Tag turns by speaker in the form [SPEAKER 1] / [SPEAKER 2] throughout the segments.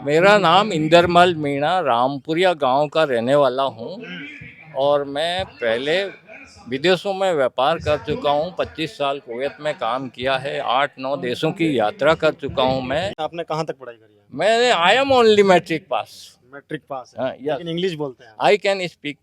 [SPEAKER 1] मेरा नाम इंदरमल मीणा रामपुरिया गांव का रहने वाला हूं और मैं पहले विदेशों में व्यापार कर चुका हूं। 25 साल कुवैत में काम किया है। 8-9 देशों की यात्रा कर चुका हूं मैं।
[SPEAKER 2] आपने कहाँ तक पढ़ाई करी है?
[SPEAKER 1] मैंने I am only matric pass.
[SPEAKER 2] Matric pass है,
[SPEAKER 1] यस,
[SPEAKER 2] लेकिन इंग्लिश बोलते हैं।
[SPEAKER 1] I can speak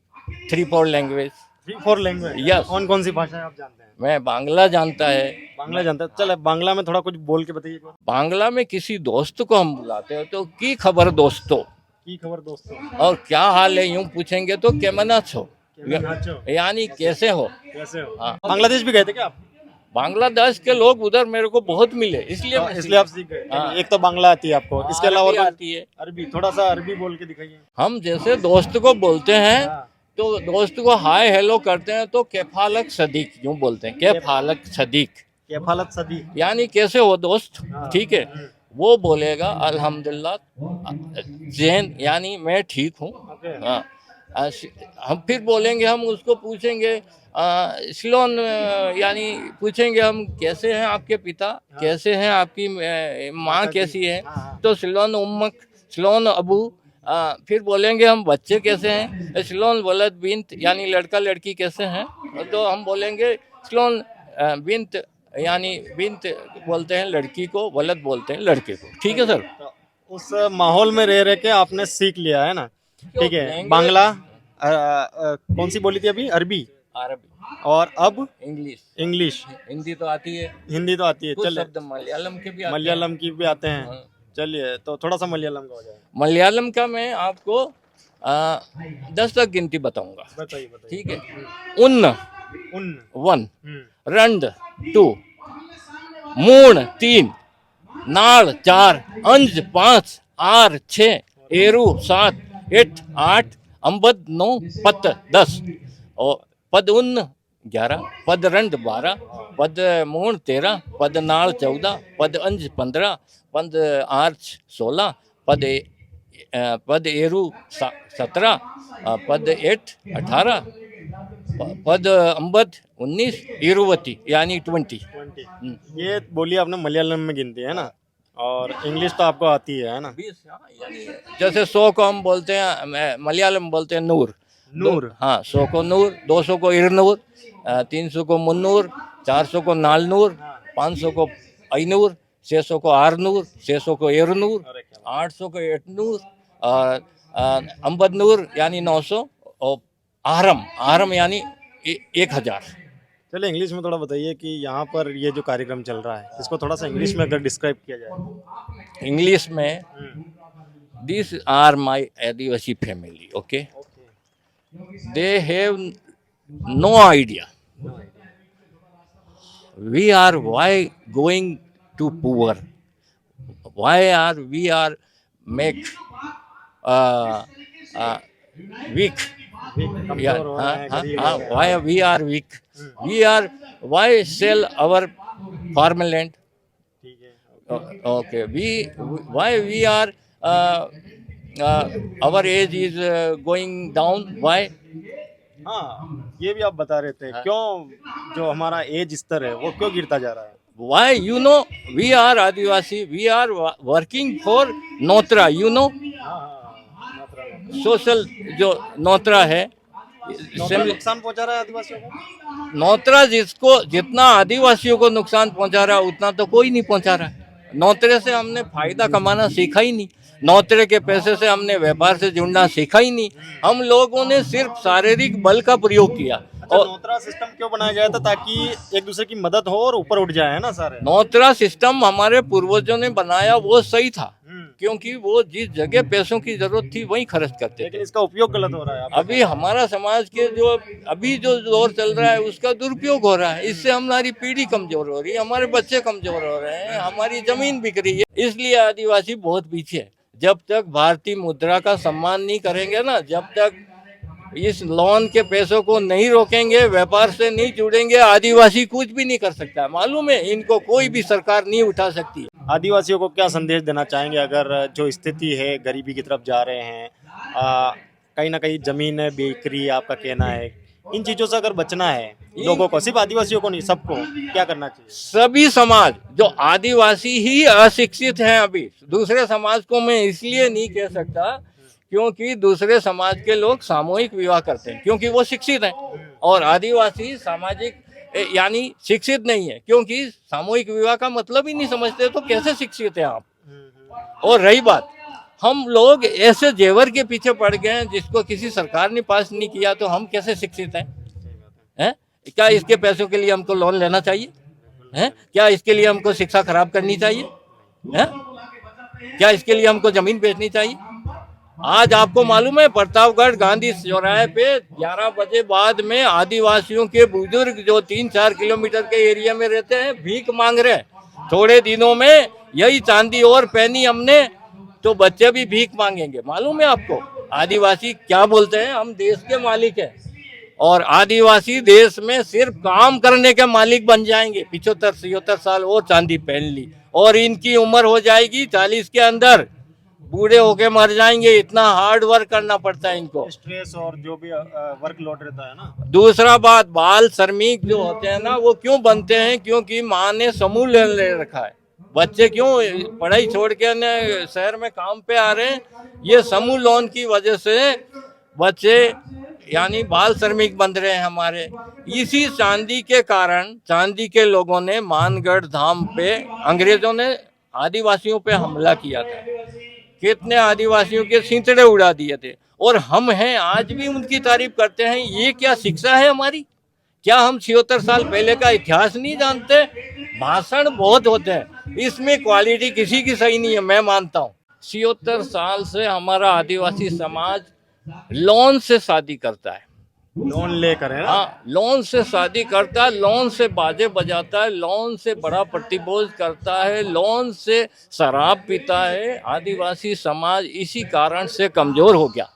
[SPEAKER 1] 3-4 language.
[SPEAKER 2] 3-4 language?
[SPEAKER 1] Yes.
[SPEAKER 2] कौन कौन सी भाषाएं आप जानते हैं?
[SPEAKER 1] मैं बांग्ला जानता है।
[SPEAKER 2] बांग्ला जानते हैं? चल बांग्ला में थोड़ा कुछ बोल के बताइए एक बार।
[SPEAKER 1] बांग्ला में किसी दोस्त को हम बुलाते हैं तो की खबर दोस्तों,
[SPEAKER 2] की खबर दोस्तों?
[SPEAKER 1] और क्या हाल है यूं पूछेंगे तो केमना छो,
[SPEAKER 2] केमन हाचो?
[SPEAKER 1] यानी कैसे हो।
[SPEAKER 2] कैसे हो?
[SPEAKER 1] हाँ।
[SPEAKER 2] बांग्लादेश भी गए थे क्या आप?
[SPEAKER 1] बांग्लादेश के लोग उधर मेरे को बहुत मिले, इसलिए मैं
[SPEAKER 2] इसलिए आप सीख गए।
[SPEAKER 1] हाँ।
[SPEAKER 2] एक तो बांग्ला आती है आपको, इसके अलावा
[SPEAKER 1] अरबी
[SPEAKER 2] और
[SPEAKER 1] आती है।
[SPEAKER 2] अरबी, थोड़ा सा अरबी बोल के दिखाइए।
[SPEAKER 1] हम जैसे दोस्त को बोलते हैं
[SPEAKER 2] हाँ।
[SPEAKER 1] तो दोस्त को हाय हेलो करते हैं तो केफालक सदीक यूं बोलते हैं, केफालक सदीक,
[SPEAKER 2] केफालत सदी।
[SPEAKER 1] यानी कैसे हो दोस्त,
[SPEAKER 2] हाँ।
[SPEAKER 1] ठीक है। वो बोलेगा अल्हम्दुलिल्लाह जैन, यानी मैं ठीक हूँ।
[SPEAKER 2] ओके।
[SPEAKER 1] हाँ। हम फिर बोलेंगे, हम उसको पूछेंगे सिलोन, यानी पूछेंगे हम कैसे हैं आपके पिता, कैसे हैं आपकी माँ, कैसी है, तो सिलोन उम्मक, सिलोन अबू। फिर बोलेंगे हम बच्चे कैसे हैं, सिलोन वलद बिंत, यानी लड़का लड़की कैसे हैं, तो हम बोलेंगे सिलोन बिंत, यानी बिंत बोलते हैं लड़की को, वलद बोलते हैं लड़के को, ठीक है सर।
[SPEAKER 2] तो उस माहौल में रह के आपने सीख लिया है ना, ठीक है। बांग्ला कौन सी बोली थी अभी? अरबी।
[SPEAKER 1] अरबी
[SPEAKER 2] और अब
[SPEAKER 1] इंग्लिश।
[SPEAKER 2] इंग्लिश।
[SPEAKER 1] हिंदी तो आती है,
[SPEAKER 2] हिंदी तो आती है।
[SPEAKER 1] कुछ
[SPEAKER 2] चलिए,
[SPEAKER 1] शब्द मलयालम के भी आते हैं।
[SPEAKER 2] मलयालम की भी आते हैं।
[SPEAKER 1] हाँ।
[SPEAKER 2] चलिए, तो थोड़ा सा मलयालम का हो जाए।
[SPEAKER 1] मलयालम का मैं आपको 10 तक गिनती बताऊंगा,
[SPEAKER 2] बताइए बताइए।
[SPEAKER 1] ठीक है। उन्न
[SPEAKER 2] उन
[SPEAKER 1] 1, रंड 2, मूण 3, नाल 4, अंज 5, आर 6, एरू 7, 8, अंबद 9, पत 10 और पद उन्न 11, पद रंड 12, पद मूण 13, पद नाल 14, पद अंज 15, पद आर्च 16, पद एरू 17, पद 18, पद अंबद 19, इरुवती यानी 20।
[SPEAKER 2] ये बोली आपने मलयालम में गिनती है ना, और इंग्लिश तो आपको आती है ना?
[SPEAKER 1] 20, यानी जैसे 100 को हम बोलते हैं, मलयालम बोलते हैं नूर।
[SPEAKER 2] नूर।
[SPEAKER 1] हाँ, 100 को नूर, 200 को इरनूर, 300 को मुन्नूर, 400 को नालनूर, 500 को ऐनूर, 600 को आरनूर, 600 को एरनूर, 800 को एटनूर, और अम्बदनूर यानी 900, और आहरम, आहरम यानी 1000।
[SPEAKER 2] चलिए, इंग्लिश में थोड़ा बताइए कि यहाँ पर ये जो कार्यक्रम चल रहा है, इसको थोड़ा सा इंग्लिश में अगर डिस्क्राइब किया जाए।
[SPEAKER 1] इंग्लिश में, this are my Adivasi family, okay, they have no idea we are why going to poor, why are we are make uh, uh, weak, yeah,
[SPEAKER 2] कमजोर हो रहे हैं, गरीब हो रहे हैं।
[SPEAKER 1] why we are weak, we are why sell our farmland,
[SPEAKER 2] ठीक है।
[SPEAKER 1] okay, why we are our age is going down, why।
[SPEAKER 2] हाँ, ये भी आप बता रहे थे, क्यों जो हमारा एज स्तर है वो क्यों गिरता जा रहा है?
[SPEAKER 1] Why, you know, we are Adivasi, we are working for Notra, you know, social जो नोत्रा है,
[SPEAKER 2] नुकसान पहुंचा रहा है आदिवासियों को।
[SPEAKER 1] नोत्रा जिसको जितना आदिवासियों को नुकसान पहुंचा रहा है उतना तो कोई नहीं पहुंचा रहा है। नोत्रे से हमने फायदा कमाना सीखा ही नहीं, नौतरे के पैसे से हमने व्यापार से जुड़ना सीखा ही नहीं। हम लोगों ने सिर्फ शारीरिक बल का प्रयोग किया। और
[SPEAKER 2] नौतरा सिस्टम क्यों बनाया गया था? ताकि एक दूसरे की मदद हो और ऊपर उठ जाए, है ना सारे।
[SPEAKER 1] नौतरा सिस्टम हमारे पूर्वजों ने बनाया, वो सही था, क्योंकि वो जिस जगह पैसों की जरूरत थी वहीं खर्च करते थे।
[SPEAKER 2] लेकिन इसका उपयोग गलत हो रहा है।
[SPEAKER 1] अभी हमारा समाज के जो अभी जो दौर चल रहा है उसका दुरुपयोग हो रहा है। इससे हमारी पीढ़ी कमजोर हो रही है, हमारे बच्चे कमजोर हो रहे हैं, हमारी जमीन बिक रही है। इसलिए आदिवासी बहुत पीछे है। जब तक भारतीय मुद्रा का सम्मान नहीं करेंगे ना, जब तक इस लोन के पैसों को नहीं रोकेंगे, व्यापार से नहीं जुड़ेंगे, आदिवासी कुछ भी नहीं कर सकता। मालूम है, इनको कोई भी सरकार नहीं उठा सकती।
[SPEAKER 2] आदिवासियों को क्या संदेश देना चाहेंगे, अगर जो स्थिति है गरीबी की तरफ जा रहे हैं, कहीं ना कहीं जमीन बिक रही है, आपका कहना है, इन चीजों से अगर बचना है लोगों को, सिर्फ आदिवासियों को नहीं, सबको क्या करना चाहिए?
[SPEAKER 1] सभी समाज, जो आदिवासी ही अशिक्षित हैं अभी, दूसरे समाज को मैं इसलिए नहीं कह सकता क्योंकि दूसरे समाज के लोग सामूहिक विवाह करते हैं क्योंकि वो शिक्षित हैं, और आदिवासी सामाजिक यानी शिक्षित नहीं है क्योंकि सामूहिक विवाह का मतलब ही नहीं समझते, तो कैसे शिक्षित हैं आप? और रही बात, हम लोग ऐसे जेवर के पीछे पड़ गए हैं जिसको किसी सरकार ने पास नहीं किया, तो हम कैसे शिक्षित हैं? हैं? क्या इसके पैसों के लिए हमको लोन लेना चाहिए? हैं? क्या इसके लिए हमको शिक्षा खराब करनी चाहिए? हैं? क्या इसके लिए हमको जमीन बेचनी चाहिए? आज आपको मालूम है प्रतापगढ़ गांधी चौराहे पे 11 बजे बाद में आदिवासियों के बुजुर्ग जो 3-4 किलोमीटर के एरिया में रहते हैं भीख मांग रहे हैं। थोड़े दिनों में यही चांदी और पहनी हमने तो बच्चे भी भीख मांगेंगे। मालूम है आपको आदिवासी क्या बोलते हैं? हम देश के मालिक हैं, और आदिवासी देश में सिर्फ काम करने के मालिक बन जाएंगे। 75-76 साल और चांदी पहन ली और इनकी उम्र हो जाएगी 40 के अंदर, बूढ़े होके मर जाएंगे। इतना हार्ड वर्क करना पड़ता है इनको,
[SPEAKER 2] स्ट्रेस और जो भी वर्कलोड रहता है ना।
[SPEAKER 1] दूसरा बात, बाल श्रमिक जो होते हैं ना वो क्यों बनते हैं? क्योंकि माँ ने समूह ले रखा है। बच्चे क्यों पढ़ाई छोड़ के न शहर में काम पे आ रहे हैं? ये समूह लोन की वजह से बच्चे यानी बाल श्रमिक बन रहे हैं हमारे। इसी चांदी के कारण चांदी के लोगों ने मानगढ़ धाम पे, अंग्रेजों ने आदिवासियों पे हमला किया था, कितने आदिवासियों के सींतड़े उड़ा दिए थे, और हम हैं आज भी उनकी तारीफ करते हैं। ये क्या शिक्षा है हमारी? क्या हम 76 साल पहले का इतिहास नहीं जानते? भाषण बहुत होते हैं, इसमें क्वालिटी किसी की सही नहीं है, मैं मानता हूँ। 76 साल से हमारा आदिवासी समाज लोन से शादी करता है,
[SPEAKER 2] लोन लेकर है ना?
[SPEAKER 1] हाँ, लोन से शादी करता है, लोन से बाजे बजाता है, लोन से बड़ा प्रतिभोज करता है, लोन से शराब पीता है। आदिवासी समाज इसी कारण से कमजोर हो गया,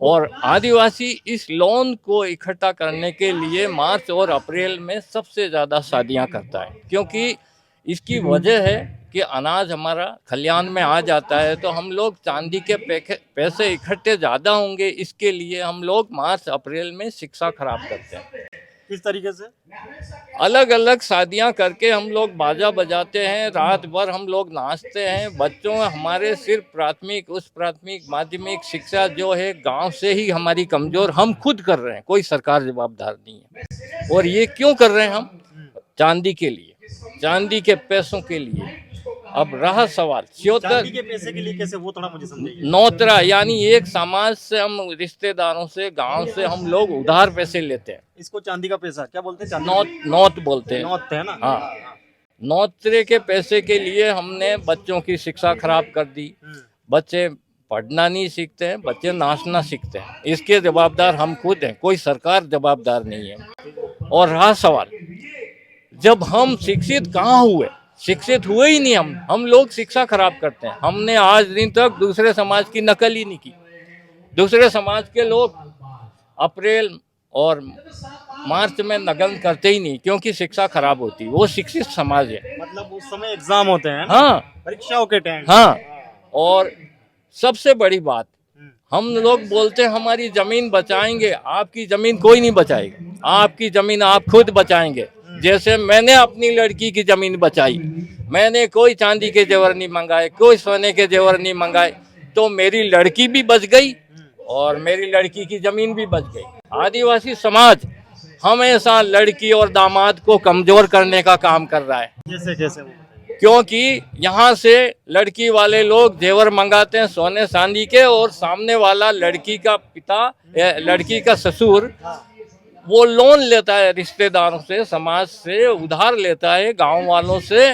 [SPEAKER 1] और आदिवासी इस लोन को इकट्ठा करने के लिए मार्च और अप्रैल में सबसे ज़्यादा शादियां करता है, क्योंकि इसकी वजह है कि अनाज हमारा खलियान में आ जाता है, तो हम लोग चांदी के पैसे इकट्ठे ज़्यादा होंगे, इसके लिए हम लोग मार्च अप्रैल में शिक्षा खराब करते हैं।
[SPEAKER 2] किस तरीके से?
[SPEAKER 1] अलग अलग शादियां करके हम लोग बाजा बजाते हैं, रात भर हम लोग नाचते हैं। बच्चों हमारे सिर्फ प्राथमिक, उस प्राथमिक माध्यमिक शिक्षा जो है गांव से ही हमारी कमज़ोर हम खुद कर रहे हैं, कोई सरकार जवाबदार नहीं है। और ये क्यों कर रहे हैं हम? चांदी के लिए, चांदी के पैसों के लिए। अब रहा सवाल
[SPEAKER 2] चांदी के पैसे के लिए कैसे, वो थोड़ा मुझे समझाइए।
[SPEAKER 1] नौतरा यानी एक समाज से, हम रिश्तेदारों से, गांव से हम लोग उधार पैसे लेते हैं।
[SPEAKER 2] इसको चांदी का पैसा क्या बोलते हैं? चांदी
[SPEAKER 1] नौत बोलते हैं।
[SPEAKER 2] नौत है ना?
[SPEAKER 1] हाँ, नौतरे के पैसे के लिए हमने बच्चों की शिक्षा खराब कर दी। बच्चे पढ़ना नहीं सीखते हैं, बच्चे नाचना सीखते हैं। इसके जवाबदार हम खुद हैं, कोई सरकार जवाबदार नहीं है। और रहा सवाल, जब हम शिक्षित कहाँ हुए? शिक्षित हुए ही नहीं हम लोग शिक्षा खराब करते हैं। हमने आज दिन तक दूसरे समाज की नकल ही नहीं की। दूसरे समाज के लोग अप्रैल और मार्च में नगन करते ही नहीं, क्योंकि शिक्षा खराब होती। वो शिक्षित समाज है।
[SPEAKER 2] मतलब उस समय एग्जाम होते हैं ना?
[SPEAKER 1] हाँ,
[SPEAKER 2] परीक्षाओं के टाइम।
[SPEAKER 1] हाँ, और सबसे बड़ी बात, हम लोग बोलते हैं हमारी जमीन बचाएंगे। आपकी जमीन कोई नहीं बचाएगा, आपकी जमीन आप खुद बचाएंगे। जैसे मैंने अपनी लड़की की जमीन बचाई, मैंने कोई चांदी के जेवर नहीं मंगाए, कोई सोने के जेवर नहीं मंगाए, तो मेरी लड़की भी बच गई और मेरी लड़की की जमीन भी बच गई। आदिवासी समाज हमेशा लड़की और दामाद को कमजोर करने का काम कर रहा है।
[SPEAKER 2] कैसे?
[SPEAKER 1] क्योंकि यहाँ से लड़की वाले लोग जेवर मंगाते हैं सोने चांदी के, और सामने वाला लड़की का पिता, लड़की का ससुर, वो लोन लेता है रिश्तेदारों से, समाज से उधार लेता है, गांव वालों से,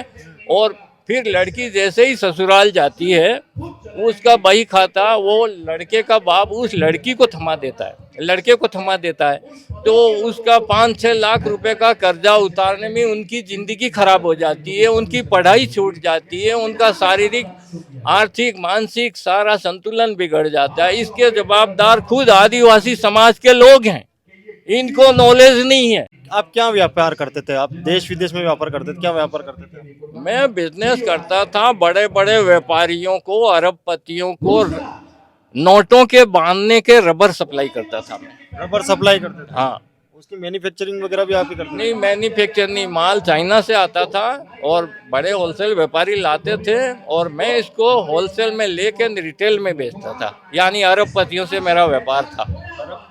[SPEAKER 1] और फिर लड़की जैसे ही ससुराल जाती है उसका बही खाता वो लड़के का बाप उस लड़की को थमा देता है, लड़के को थमा देता है। तो उसका 5-6 लाख रुपए का कर्जा उतारने में उनकी ज़िंदगी खराब हो जाती है, उनकी पढ़ाई छूट जाती है, उनका शारीरिक, आर्थिक, मानसिक सारा संतुलन बिगड़ जाता है। इसके जवाबदार खुद आदिवासी समाज के लोग हैं, इनको नॉलेज नहीं है।
[SPEAKER 2] आप क्या व्यापार करते थे? आप देश विदेश में व्यापार करते थे? क्या व्यापार करते थे?
[SPEAKER 1] मैं बिजनेस करता था। बड़े बड़े व्यापारियों को, अरबपतियों को नोटों के बांधने के रबर सप्लाई करता था मैं।
[SPEAKER 2] रबर सप्लाई करते थे?
[SPEAKER 1] हाँ,
[SPEAKER 2] उसकी मैन्युफैक्चरिंग वगैरह भी आप ही करते हैं?
[SPEAKER 1] नहीं, मैन्युफैक्चर नहीं, माल चाइना से आता था और बड़े होलसेल व्यापारी लाते थे और मैं इसको होलसेल में लेके रिटेल में बेचता था, यानी अरबपतियों से मेरा व्यापार था।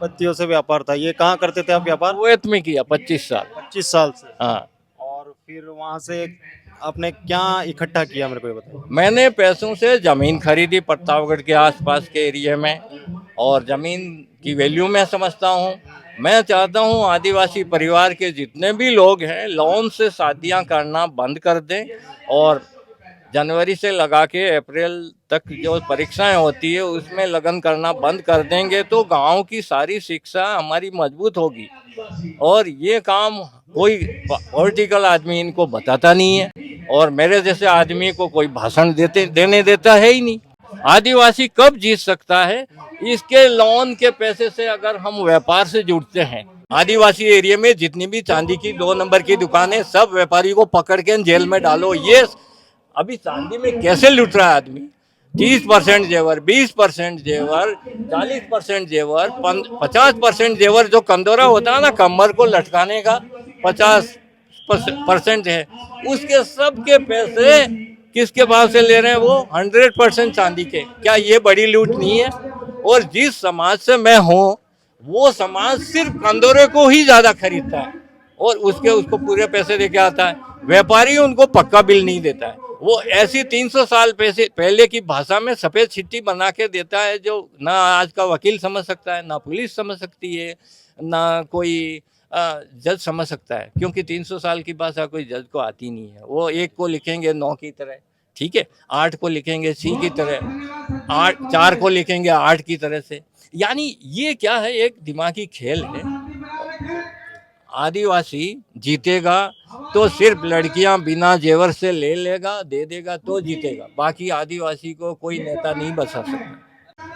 [SPEAKER 2] पत्तियों से व्यापार था। ये कहाँ करते थे आप व्यापार?
[SPEAKER 1] कुवैत में किया 25 साल।
[SPEAKER 2] 25 साल से।
[SPEAKER 1] हाँ,
[SPEAKER 2] और फिर वहाँ से आपने क्या इकट्ठा किया, मेरे को ये बताओ।
[SPEAKER 1] मैंने पैसों से ज़मीन खरीदी प्रतापगढ़ के आसपास के एरिया में, और ज़मीन की वैल्यू मैं समझता हूँ। मैं चाहता हूँ आदिवासी परिवार के जितने भी लोग हैं लोन से शादियाँ करना बंद कर दें, और जनवरी से लगा के अप्रैल तक जो परीक्षाएं होती है उसमें लगन करना बंद कर देंगे तो गांव की सारी शिक्षा हमारी मजबूत होगी। और ये काम कोई पॉलिटिकल आदमी इनको बताता नहीं है, और मेरे जैसे आदमी को कोई भाषण देने देता है ही नहीं। आदिवासी कब जीत सकता है? इसके लोन के पैसे से अगर हम व्यापार से जुड़ते हैं। आदिवासी एरिया में जितनी भी चांदी की 2 नंबर की दुकानें, सब व्यापारी को पकड़ के जेल में डालो। ये अभी चांदी में कैसे लूट रहा है आदमी? 30% जेवर, 20% जेवर, 40% जेवर, 50% जेवर जो कंदोरा होता है ना कमर को लटकाने का, 50% है, उसके सबके पैसे किसके भाव से ले रहे हैं? वो 100% चांदी के। क्या ये बड़ी लूट नहीं है? और जिस समाज से मैं हूँ वो समाज सिर्फ कंदोरे को ही ज्यादा खरीदता है और उसको पूरे पैसे देके आता है। व्यापारी उनको पक्का बिल नहीं देता है। वो ऐसी 300 साल पहले की भाषा में सफेद चिट्ठी बना के देता है जो ना आज का वकील समझ सकता है, ना पुलिस समझ सकती है, ना कोई जज समझ सकता है, क्योंकि 300 साल की भाषा कोई जज को आती नहीं है। वो 1 को लिखेंगे 9 की तरह, ठीक है, 8 को लिखेंगे सी की तरह, 4 को लिखेंगे 8 की तरह से। यानी ये क्या है? एक दिमागी खेल है। आदिवासी जीतेगा तो सिर्फ लड़कियां बिना जेवर से ले लेगा, दे देगा तो जीतेगा। बाकी आदिवासी को कोई नेता नहीं बचा सकता।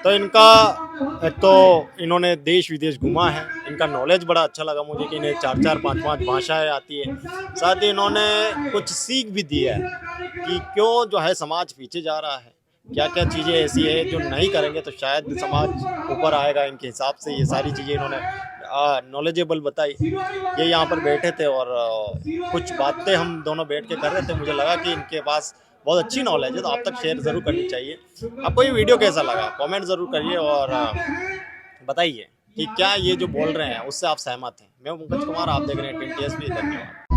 [SPEAKER 2] तो इनका एक तो इन्होंने देश विदेश घूमा है, इनका नॉलेज बड़ा अच्छा लगा मुझे कि इन्हें 4-4, 5-5 भाषाएं आती है। साथ ही इन्होंने कुछ सीख भी दी है कि क्यों जो है समाज पीछे जा रहा है, क्या क्या चीज़ें ऐसी है जो नहीं करेंगे तो शायद समाज ऊपर आएगा। इनके हिसाब से ये सारी चीज़ें इन्होंने नॉलेजेबल बताई। ये यहाँ पर बैठे थे और कुछ बातें हम दोनों बैठ के कर रहे थे। मुझे लगा कि इनके पास बहुत अच्छी नॉलेज है, तो आप तक शेयर ज़रूर करनी चाहिए। आपको ये वीडियो कैसा लगा कमेंट ज़रूर करिए और बताइए कि क्या ये जो बोल रहे हैं उससे आप सहमत हैं। मैं पंकज कुमार, आप देख रहे हैं 20 TSP। धन्यवाद।